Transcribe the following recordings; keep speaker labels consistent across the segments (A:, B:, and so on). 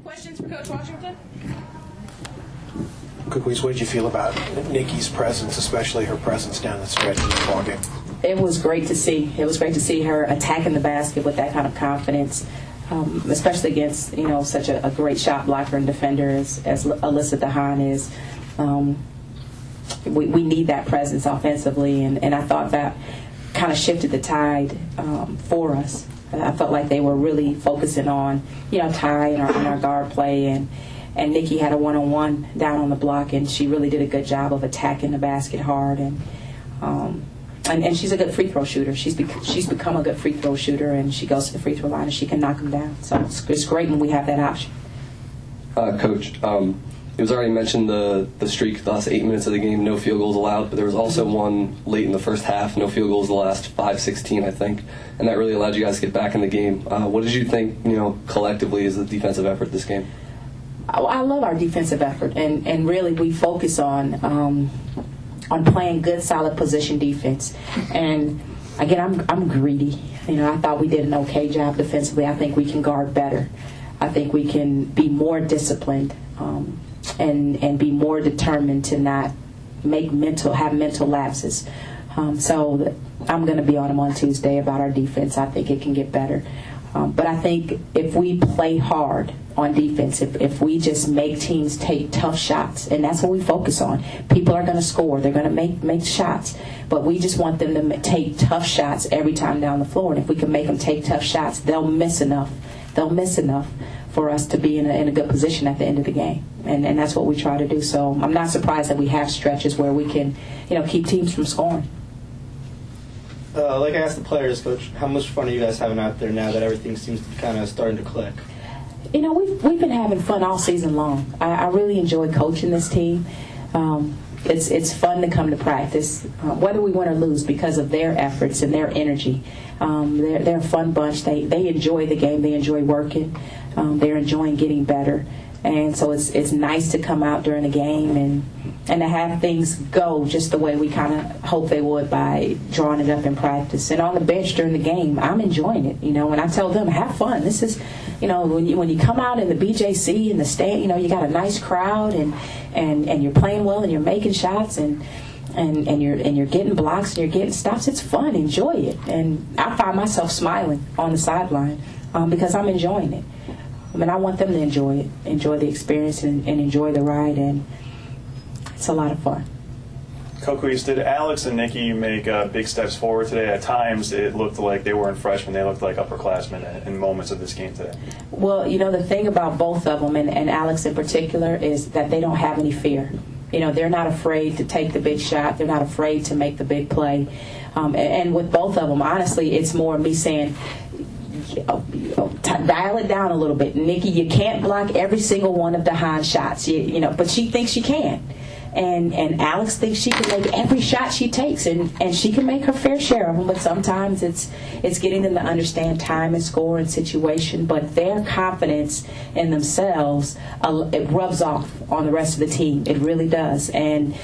A: Questions for Coach Washington?
B: Coquese, what did you feel about Nikki's presence, especially her presence down the stretch in the ball game?
C: It was great to see. It was great to see her attacking the basket with that kind of confidence, especially against such a great shot blocker and defender as Alyssa DeHaan is. We need that presence offensively, and I thought that kind of shifted the tide for us. I felt like they were really focusing on Ty and our guard play, and Nikki had a one-on-one down on the block, and she really did a good job of attacking the basket hard, and she's a good free throw shooter. She's become a good free throw shooter, and she goes to the free throw line and she can knock them down. So it's great when we have that option.
D: Coach, it was already mentioned the streak, the last 8 minutes of the game, no field goals allowed, but there was also one late in the first half, no field goals the last 5-16, I think, and that really allowed you guys to get back in the game. What did you think, collectively, is the defensive effort this game?
C: I love our defensive effort, and really we focus on playing good, solid position defense. And again, I'm greedy. I thought we did an okay job defensively. I think we can guard better. I think we can be more disciplined and be more determined to not have mental lapses. So I'm going to be on them on Tuesday about our defense. I think it can get better. But I think if we play hard on defense, if we just make teams take tough shots, and that's what we focus on. People are going to score. They're going to make shots. But we just want them to take tough shots every time down the floor. And if we can make them take tough shots, they'll miss enough. They'll miss enough for us to be in a good position at the end of the game. And that's what we try to do. So I'm not surprised that we have stretches where we can, keep teams from scoring.
E: Like I asked the players, Coach, how much fun are you guys having out there now that everything seems to be kind of starting to click?
C: We've been having fun all season long. I really enjoy coaching this team. It's fun to come to practice, whether we win or lose, because of their efforts and their energy. They're a fun bunch. They enjoy the game. They enjoy working. They're enjoying getting better. And so it's nice to come out during the game and to have things go just the way we kind of hope they would by drawing it up in practice. And on the bench during the game, I'm enjoying it. When I tell them, have fun. This is, when you come out in the BJC and the stand, you got a nice crowd and you're playing well and you're making shots and you're getting blocks and you're getting stops. It's fun. Enjoy it. And I find myself smiling on the sideline because I'm enjoying it. I want them to enjoy it, enjoy the experience, and enjoy the ride, and it's a lot of fun.
F: Coquese, did Alex and Nikki make big steps forward today? At times, it looked like they weren't freshmen. They looked like upperclassmen in moments of this game today.
C: Well, the thing about both of them, and Alex in particular, is that they don't have any fear. They're not afraid to take the big shot. They're not afraid to make the big play. And with both of them, honestly, it's more me saying, dial it down a little bit. Nikki, you can't block every single one of DeHaan's shots, but she thinks she can. And Alex thinks she can make every shot she takes, and she can make her fair share of them, but sometimes it's getting them to understand time and score and situation, but their confidence in themselves, it rubs off on the rest of the team. It really does. And,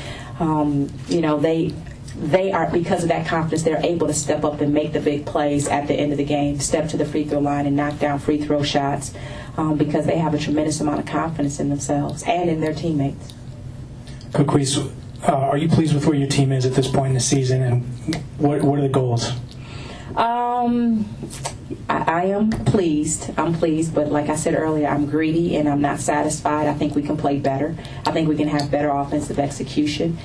C: they are, because of that confidence, they're able to step up and make the big plays at the end of the game, step to the free throw line and knock down free throw shots because they have a tremendous amount of confidence in themselves and in their teammates.
B: Coquese, are you pleased with where your team is at this point in the season, and what are the goals?
C: I am pleased. I'm pleased, but like I said earlier, I'm greedy and I'm not satisfied. I think we can play better. I think we can have better offensive execution.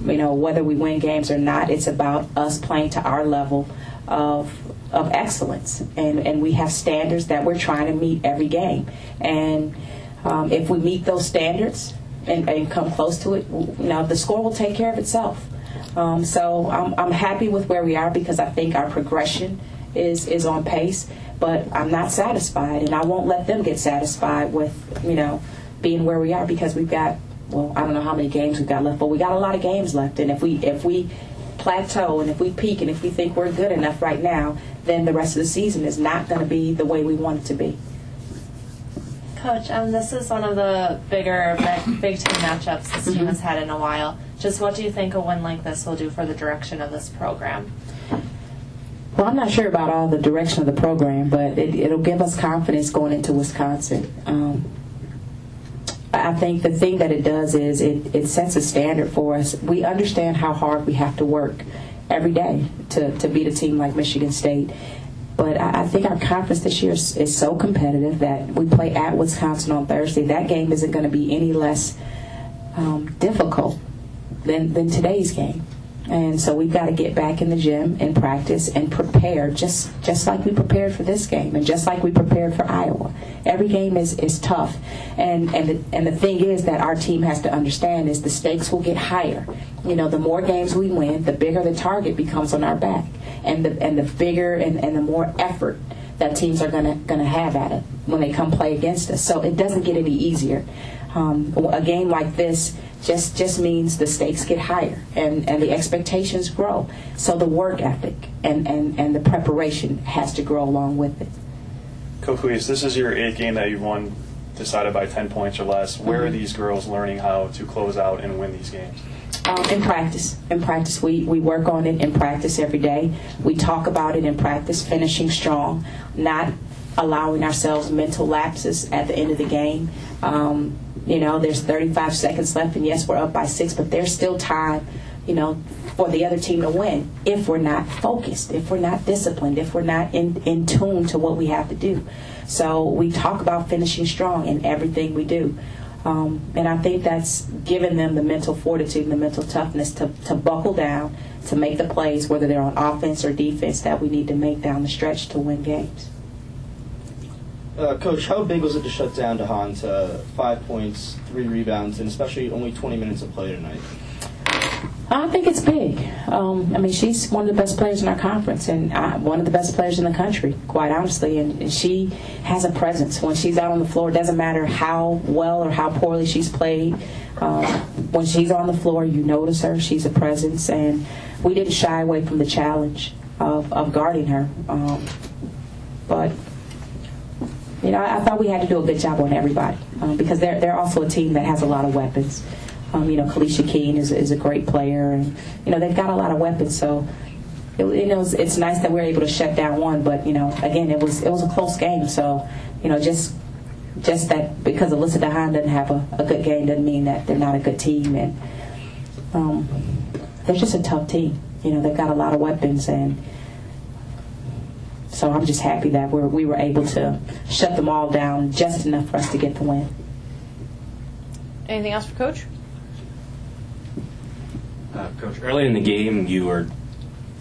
C: Whether we win games or not, it's about us playing to our level of excellence. And we have standards that we're trying to meet every game. And if we meet those standards and come close to it, the score will take care of itself. So I'm happy with where we are because I think our progression is on pace. But I'm not satisfied, and I won't let them get satisfied with, being where we are because we've got, I don't know how many games we've got left, but we got a lot of games left. And if we plateau and if we peak and if we think we're good enough right now, then the rest of the season is not going to be the way we want it to be.
G: Coach, this is one of the bigger Big Ten matchups this team has had in a while. Just what do you think a win like this will do for the direction of this program?
C: Well, I'm not sure about all the direction of the program, but it'll give us confidence going into Wisconsin. I think the thing that it does is it sets a standard for us. We understand how hard we have to work every day to beat a team like Michigan State. But I think our conference this year is so competitive that we play at Wisconsin on Thursday. That game isn't going to be any less difficult than today's game. And so we've got to get back in the gym and practice and prepare just like we prepared for this game and just like we prepared for Iowa. Every game is tough. And the thing is that our team has to understand is the stakes will get higher. You know, the more games we win, the bigger the target becomes on our back. And the bigger and the more effort that teams are gonna have at it when they come play against us. So it doesn't get any easier. A game like this just means the stakes get higher and the expectations grow. So the work ethic and the preparation has to grow along with it.
F: Coquese, this is your 8th game that you've won, decided by 10 points or less. Where are these girls learning how to close out and win these games?
C: In practice. In practice. We work on it in practice every day. We talk about it in practice, finishing strong, not allowing ourselves mental lapses at the end of the game. You know, there's 35 seconds left, and yes, we're up by 6, but there's still time, you know, for the other team to win if we're not focused, if we're not disciplined, if we're not in tune to what we have to do. So we talk about finishing strong in everything we do. And I think that's given them the mental fortitude and the mental toughness to buckle down, to make the plays, whether they're on offense or defense, that we need to make down the stretch to win games.
E: Coach, how big was it to shut down DeHaan to 5 points, 3 rebounds, and especially only 20 minutes of play tonight?
C: I think it's big. I mean, she's one of the best players in our conference and one of the best players in the country, quite honestly. And she has a presence. When she's out on the floor, it doesn't matter how well or how poorly she's played. When she's on the floor, you notice her. She's a presence. And we didn't shy away from the challenge of guarding her. But you know, I thought we had to do a good job on everybody because they're also a team that has a lot of weapons. You know, Kalisha Keene is a great player, and you know they've got a lot of weapons. So, it's nice that we're able to shut down one. But you know, again, it was a close game. So, you know, just that because Alyssa DeHaan doesn't have a good game doesn't mean that they're not a good team. And they're just a tough team. You know, they've got a lot of weapons and. So I'm just happy that we were able to shut them all down just enough for us to get the win.
G: Anything else for Coach?
A: Coach, early in the game you were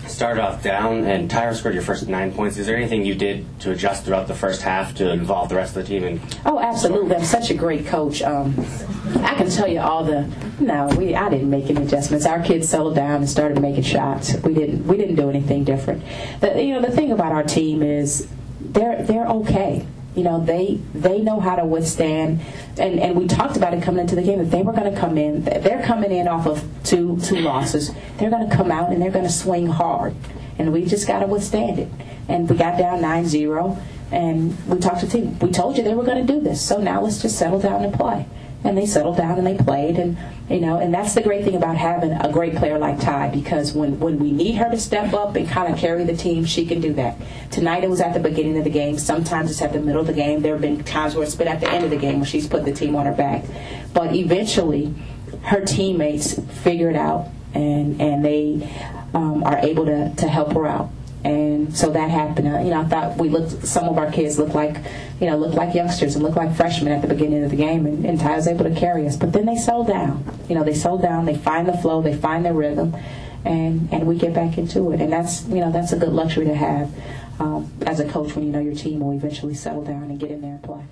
A: started off down and Tyra scored your first 9 points. Is there anything you did to adjust throughout the first half to involve the rest of the team?
C: Oh, absolutely. I'm such a great coach. I can tell you I didn't make any adjustments. Our kids settled down and started making shots. We didn't do anything different. The thing about our team is they're okay. You know, they know how to withstand, and we talked about it coming into the game that they were going to come in. They're coming in off of two losses. They're going to come out and they're going to swing hard, and we just got to withstand it. And we got down 9-0, and we talked to the team. We told you they were going to do this, so now let's just settle down and play. And they settled down and they played, and you know, and that's the great thing about having a great player like Ty, because when we need her to step up and kind of carry the team, she can do that. Tonight it was at the beginning of the game. Sometimes it's at the middle of the game. There have been times where it's been at the end of the game when she's put the team on her back. But eventually, her teammates figure it out, and they are able to help her out. And so that happened. I thought some of our kids looked like youngsters and looked like freshmen at the beginning of the game, and Ty was able to carry us. But then they settle down. They settle down. They find the flow. They find their rhythm, and we get back into it. And that's a good luxury to have as a coach when you know your team will eventually settle down and get in there and play.